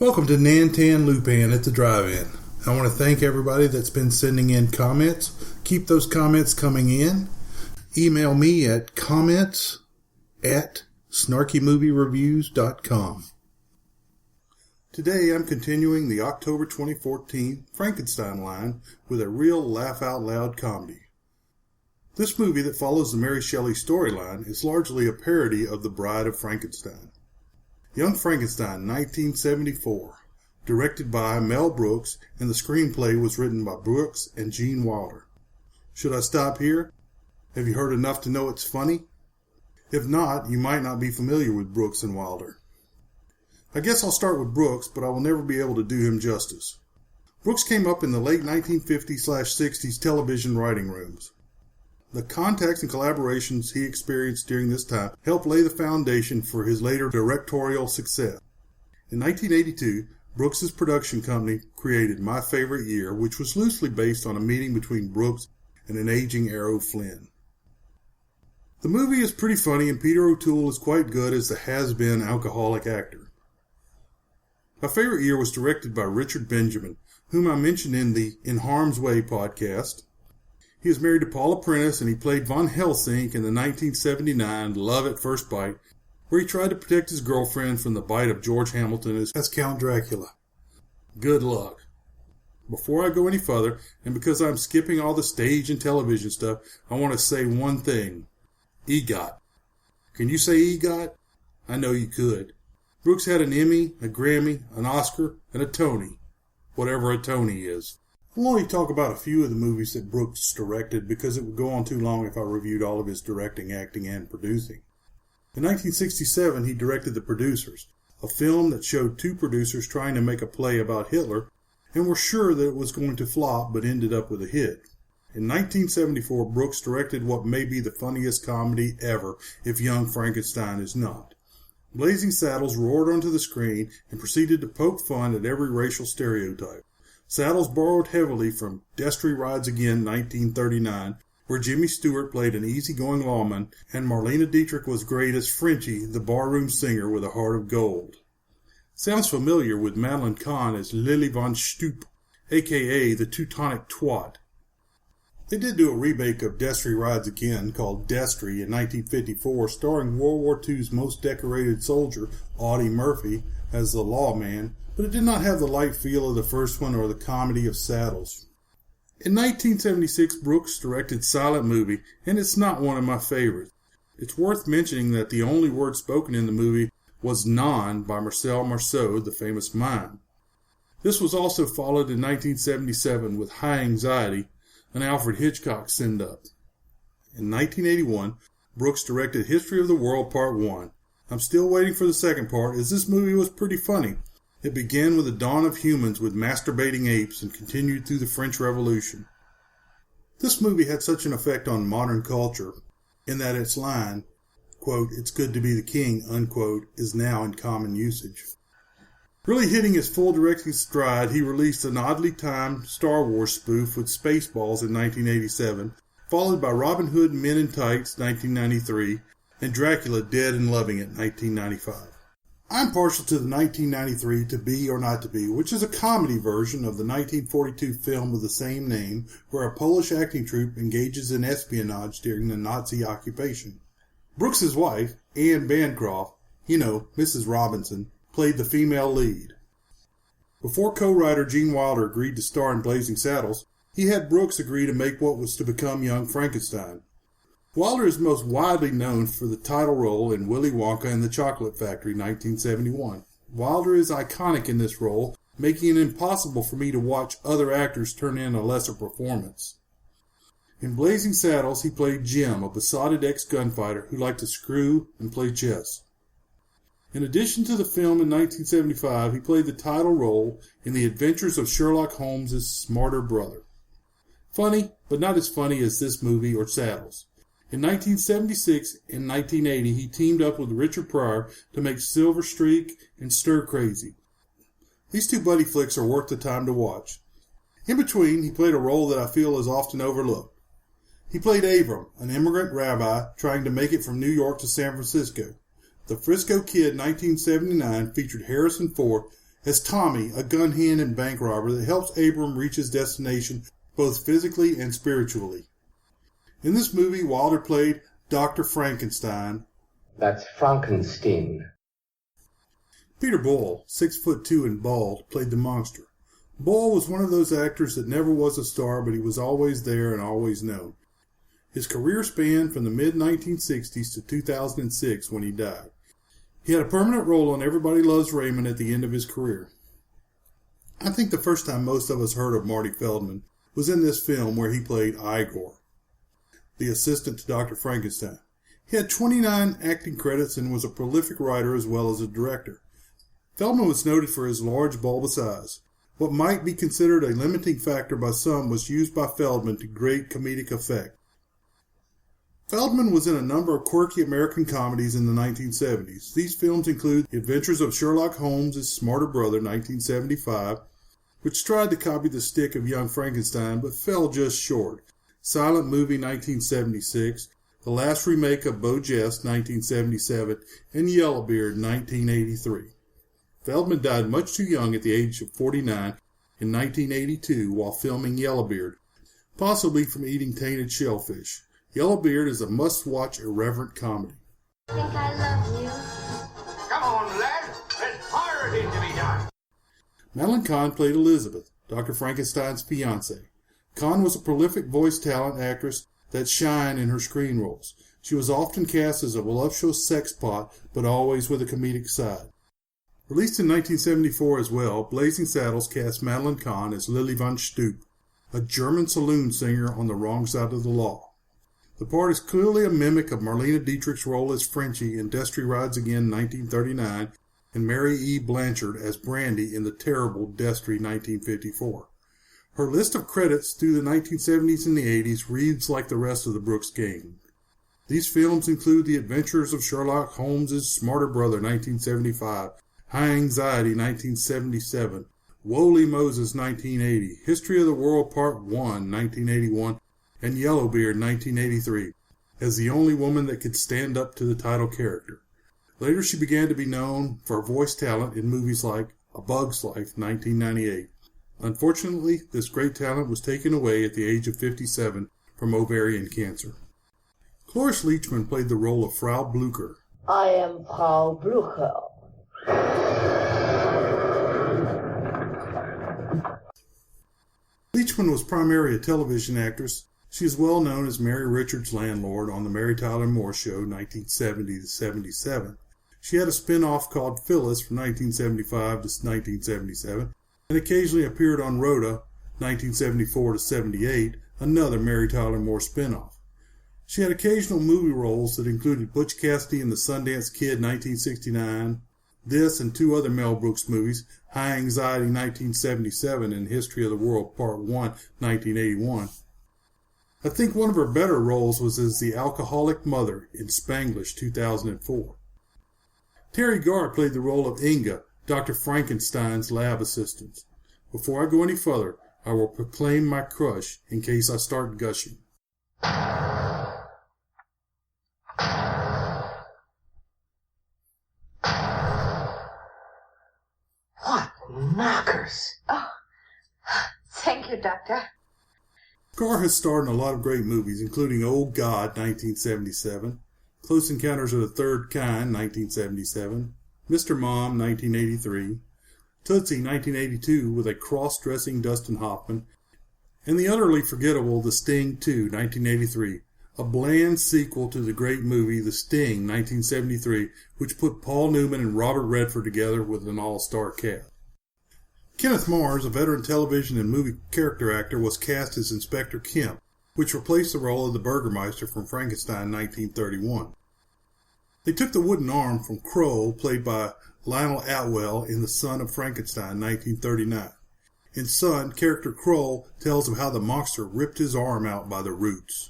Welcome to Nantan Lupan at the Drive-In. I want to thank everybody that's been sending in comments. Keep those comments coming in. Email me at comments@snarkymoviereviews.com. Today I'm continuing the October 2014 Frankenstein line with a real laugh-out-loud comedy. This movie that follows the Mary Shelley storyline is largely a parody of The Bride of Frankenstein. Young Frankenstein, 1974, directed by Mel Brooks, and the screenplay was written by Brooks and Gene Wilder. Should I stop here? Have you heard enough to know it's funny? If not, you might not be familiar with Brooks and Wilder. I guess I'll start with Brooks, but I will never be able to do him justice. Brooks came up in the late 1950s/60s television writing rooms. The contacts and collaborations he experienced during this time helped lay the foundation for his later directorial success. In 1982, Brooks's production company created My Favorite Year, which was loosely based on a meeting between Brooks and an aging Errol Flynn. The movie is pretty funny, and Peter O'Toole is quite good as the has-been alcoholic actor. My Favorite Year was directed by Richard Benjamin, whom I mentioned in the In Harm's Way podcast. He is married to Paula Prentice, and he played Von Helsing in the 1979 Love at First Bite, where he tried to protect his girlfriend from the bite of George Hamilton as Count Dracula. Good luck. Before I go any further, and because I'm skipping all the stage and television stuff, I want to say one thing. EGOT. Can you say EGOT? I know you could. Brooks had an Emmy, a Grammy, an Oscar, and a Tony. Whatever a Tony is. I'll only talk about a few of the movies that Brooks directed because it would go on too long if I reviewed all of his directing, acting, and producing. In 1967, he directed The Producers, a film that showed two producers trying to make a play about Hitler and were sure that it was going to flop but ended up with a hit. In 1974, Brooks directed what may be the funniest comedy ever if Young Frankenstein is not. Blazing Saddles roared onto the screen and proceeded to poke fun at every racial stereotype. Saddles borrowed heavily from Destry Rides Again, 1939, where Jimmy Stewart played an easygoing lawman, and Marlene Dietrich was great as Frenchie, the barroom singer with a heart of gold. Sounds familiar with Madeline Kahn as Lily von Stoop, a.k.a. the Teutonic Twat. They did do a remake of Destry Rides Again called Destry in 1954, starring World War II's most decorated soldier, Audie Murphy, as the lawman, but it did not have the light feel of the first one or the comedy of Saddles. In 1976, Brooks directed Silent Movie, and it's not one of my favorites. It's worth mentioning that the only word spoken in the movie was Non by Marcel Marceau, the famous mime. This was also followed in 1977 with High Anxiety, an Alfred Hitchcock send-up. In 1981, Brooks directed History of the World Part 1. I'm still waiting for the second part, as this movie was pretty funny. It began with the dawn of humans with masturbating apes and continued through the French Revolution. This movie had such an effect on modern culture in that its line, quote, "It's good to be the king," unquote, is now in common usage. Really hitting his full directing stride, he released an oddly timed Star Wars spoof with Spaceballs in 1987, followed by Robin Hood Men in Tights, 1993, and Dracula Dead and Loving It, 1995. I'm partial to the 1993 To Be or Not to Be, which is a comedy version of the 1942 film with the same name, where a Polish acting troupe engages in espionage during the Nazi occupation. Brooks's wife, Anne Bancroft, Mrs. Robinson, played the female lead. Before co-writer Gene Wilder agreed to star in Blazing Saddles, he had Brooks agree to make what was to become Young Frankenstein. Wilder is most widely known for the title role in Willy Wonka and the Chocolate Factory, 1971. Wilder is iconic in this role, making it impossible for me to watch other actors turn in a lesser performance. In Blazing Saddles, he played Jim, a besotted ex-gunfighter who liked to screw and play chess. In addition to the film in 1975, he played the title role in The Adventures of Sherlock Holmes' smarter brother. Funny, but not as funny as this movie or Saddles. In 1976 and 1980, he teamed up with Richard Pryor to make Silver Streak and Stir Crazy. These two buddy flicks are worth the time to watch. In between, he played a role that I feel is often overlooked. He played Abram, an immigrant rabbi trying to make it from New York to San Francisco. The Frisco Kid 1979 featured Harrison Ford as Tommy, a gun hand and bank robber that helps Abram reach his destination both physically and spiritually. In this movie, Wilder played Dr. Frankenstein. That's Frankenstein. Peter Boyle, 6'2" and bald, played the monster. Boyle was one of those actors that never was a star, but he was always there and always known. His career spanned from the mid-1960s to 2006 when he died. He had a permanent role on Everybody Loves Raymond at the end of his career. I think the first time most of us heard of Marty Feldman was in this film where he played Igor, the assistant to Dr. Frankenstein. He had 29 acting credits and was a prolific writer as well as a director. Feldman was noted for his large, bulbous eyes. What might be considered a limiting factor by some was used by Feldman to great comedic effect. Feldman was in a number of quirky American comedies in the 1970s. These films include The Adventures of Sherlock Holmes' Smarter Brother, 1975, which tried to copy the stick of Young Frankenstein but fell just short, Silent Movie, 1976, the last remake of Beau Geste, 1977, and Yellowbeard, 1983. Feldman died much too young at the age of 49 in 1982 while filming Yellowbeard, possibly from eating tainted shellfish. Yellowbeard is a must-watch irreverent comedy. I think I love you. Come on, lad. There's parody to be done. Madeline Kahn played Elizabeth, Dr. Frankenstein's fiancée. Kahn was a prolific voice talent actress that shined in her screen roles. She was often cast as a voluptuous sexpot, but always with a comedic side. Released in 1974 as well, Blazing Saddles cast Madeline Kahn as Lily von Stoop, a German saloon singer on the wrong side of the law. The part is clearly a mimic of Marlene Dietrich's role as Frenchie in Destry Rides Again, 1939, and Mary E. Blanchard as Brandy in the terrible Destry, 1954. Her list of credits through the 1970s and the 80s reads like the rest of the Brooks gang. These films include The Adventures of Sherlock Holmes' Smarter Brother, 1975, High Anxiety, 1977, Woolly Moses, 1980, History of the World Part 1, 1981, and Yellowbeard, 1983, as the only woman that could stand up to the title character. Later she began to be known for voice talent in movies like A Bug's Life, 1998. Unfortunately, this great talent was taken away at the age of 57 from ovarian cancer. Cloris Leachman played the role of Frau Blucher. I am Frau Blucher. Leachman was primarily a television actress. She is well known as Mary Richards' landlord on The Mary Tyler Moore Show, 1970 to 77. She had a spin-off called Phyllis from 1975 to 1977, and occasionally appeared on Rhoda, 1974 to 78, another Mary Tyler Moore spin-off. She had occasional movie roles that included Butch Cassidy and the Sundance Kid, 1969, this and two other Mel Brooks movies, High Anxiety, 1977, and History of the World Part 1, 1981. I think one of her better roles was as the alcoholic mother in Spanglish, 2004. Teri Garr played the role of Inga, Dr. Frankenstein's lab assistant. Before I go any further, I will proclaim my crush in case I start gushing. What knockers! Oh, thank you, Doctor. Garr has starred in a lot of great movies, including Oh God, 1977, Close Encounters of the Third Kind, 1977, Mr. Mom, 1983, Tootsie, 1982, with a cross-dressing Dustin Hoffman, and the utterly forgettable The Sting 2, 1983, a bland sequel to the great movie The Sting, 1973, which put Paul Newman and Robert Redford together with an all-star cast. Kenneth Mars, a veteran television and movie character actor, was cast as Inspector Kemp, which replaced the role of the Burgermeister from Frankenstein 1931. They took the wooden arm from Kroll, played by Lionel Atwell in The Son of Frankenstein 1939. In Son, character Kroll tells of how the monster ripped his arm out by the roots.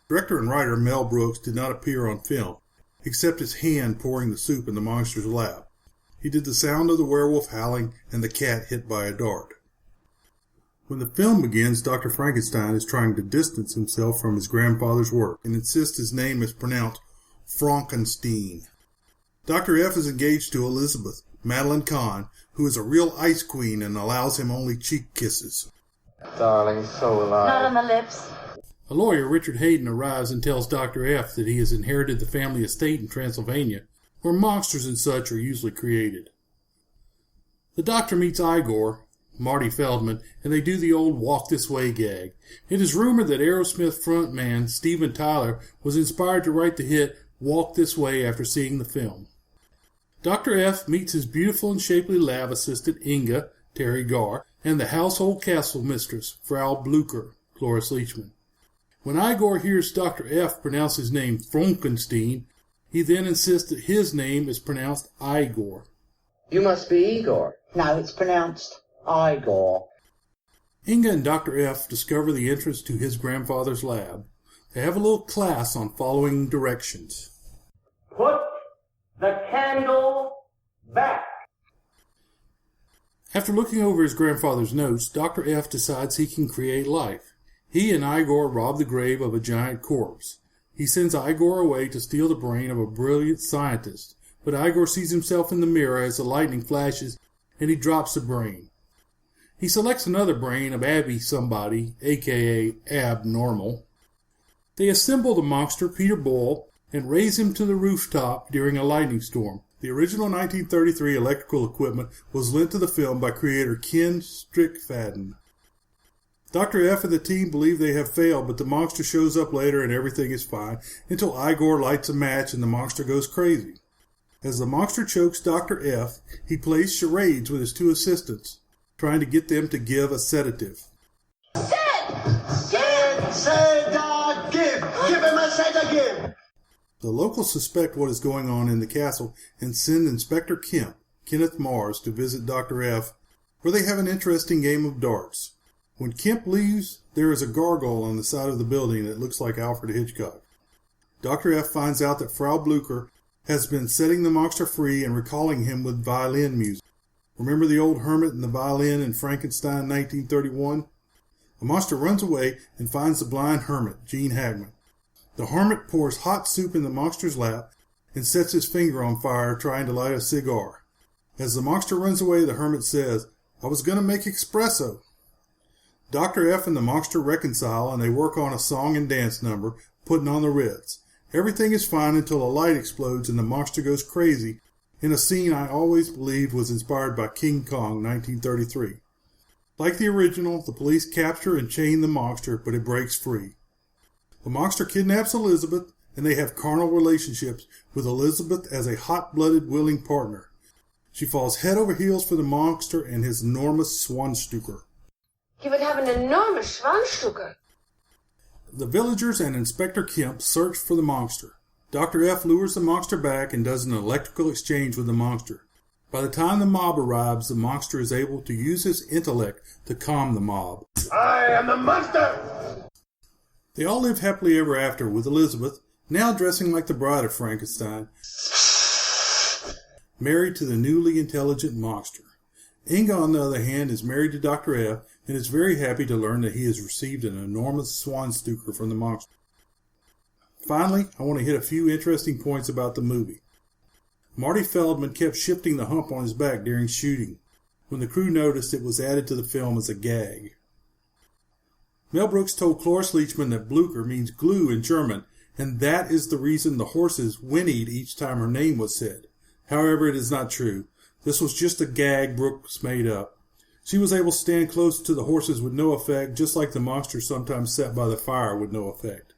Director and writer Mel Brooks did not appear on film, except his hand pouring the soup in the monster's lap. He did the sound of the werewolf howling and the cat hit by a dart. When the film begins, Dr. Frankenstein is trying to distance himself from his grandfather's work and insists his name is pronounced Frankenstein. Dr. F is engaged to Elizabeth, Madeline Kahn, who is a real ice queen and allows him only cheek kisses. Darling, so alive. Not on the lips. A lawyer, Richard Hayden, arrives and tells Dr. F that he has inherited the family estate in Transylvania, where monsters and such are usually created. The doctor meets Igor, Marty Feldman, and they do the old walk this way gag. It is rumored that Aerosmith frontman Steven Tyler was inspired to write the hit Walk This Way after seeing the film. Dr. F meets his beautiful and shapely lab assistant Inga, Teri Garr, and the household castle mistress, Frau Blucher, Cloris Leachman. When Igor hears Dr. F pronounce his name Frankenstein, he then insists that his name is pronounced Igor. You must be Igor. No, it's pronounced Igor. Inga and Dr. F discover the entrance to his grandfather's lab. They have a little class on following directions. Put the candle back. After looking over his grandfather's notes, Dr. F decides he can create life. He and Igor rob the grave of a giant corpse. He sends Igor away to steal the brain of a brilliant scientist, but Igor sees himself in the mirror as the lightning flashes, and he drops the brain. He selects another brain of Abby somebody, a.k.a. Abnormal. They assemble the monster, Peter Boyle, and raise him to the rooftop during a lightning storm. The original 1933 electrical equipment was lent to the film by creator Ken Strickfaden. Dr. F and the team believe they have failed, but the monster shows up later and everything is fine, until Igor lights a match and the monster goes crazy. As the monster chokes Dr. F, he plays charades with his two assistants, trying to get them to give a sedative. Give him a sedative. The locals suspect what is going on in the castle and send Inspector Kemp, Kenneth Mars, to visit Dr. F, where they have an interesting game of darts. When Kemp leaves, there is a gargoyle on the side of the building that looks like Alfred Hitchcock. Dr. F finds out that Frau Blucher has been setting the monster free and recalling him with violin music. Remember the old hermit and the violin in Frankenstein 1931? The monster runs away and finds the blind hermit, Gene Hackman. The hermit pours hot soup in the monster's lap and sets his finger on fire trying to light a cigar. As the monster runs away, the hermit says, "I was going to make espresso." Dr. F and the monster reconcile and they work on a song and dance number, putting on the Ritz. Everything is fine until a light explodes and the monster goes crazy in a scene I always believed was inspired by King Kong 1933. Like the original, the police capture and chain the monster, but it breaks free. The monster kidnaps Elizabeth, and they have carnal relationships with Elizabeth as a hot-blooded, willing partner. She falls head over heels for the monster and his enormous Schwanzstücker. He would have an enormous Schwanzstücker. The villagers and Inspector Kemp search for the monster. Dr. F lures the monster back and does an electrical exchange with the monster. By the time the mob arrives, the monster is able to use his intellect to calm the mob. I am the monster. They all live happily ever after, with Elizabeth, now dressing like the bride of Frankenstein, married to the newly intelligent monster. Inga, on the other hand, is married to Dr. F and is very happy to learn that he has received an enormous Schwanzstücker from the monster. Finally, I want to hit a few interesting points about the movie. Marty Feldman kept shifting the hump on his back during shooting. When the crew noticed, it was added to the film as a gag. Mel Brooks told Cloris Leachman that Blucher means glue in German, and that is the reason the horses whinnied each time her name was said. However, it is not true. This was just a gag Brooks made up. She was able to stand close to the horses with no effect, just like the monster sometimes sat by the fire with no effect.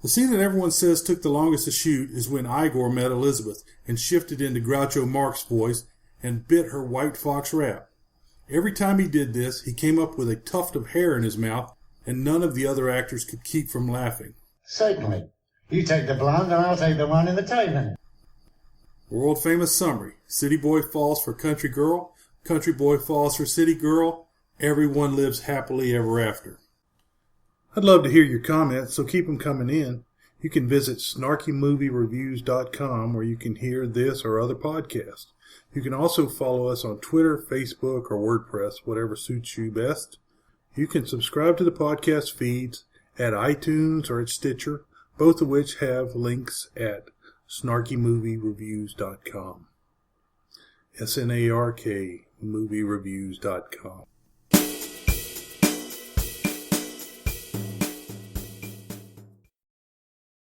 The scene that everyone says took the longest to shoot is when Igor met Elizabeth and shifted into Groucho Marx's voice and bit her white fox wrap. Every time he did this, he came up with a tuft of hair in his mouth, and none of the other actors could keep from laughing. Certainly. You take the blonde and I'll take the one in the taven. World-famous summary. City boy falls for country girl. Country boy falls for city girl. Everyone lives happily ever after. I'd love to hear your comments, so keep them coming in. You can visit snarkymoviereviews.com where you can hear this or other podcasts. You can also follow us on Twitter, Facebook, or WordPress, whatever suits you best. You can subscribe to the podcast feeds at iTunes or at Stitcher, both of which have links at snarkymoviereviews.com. SNARK moviereviews.com.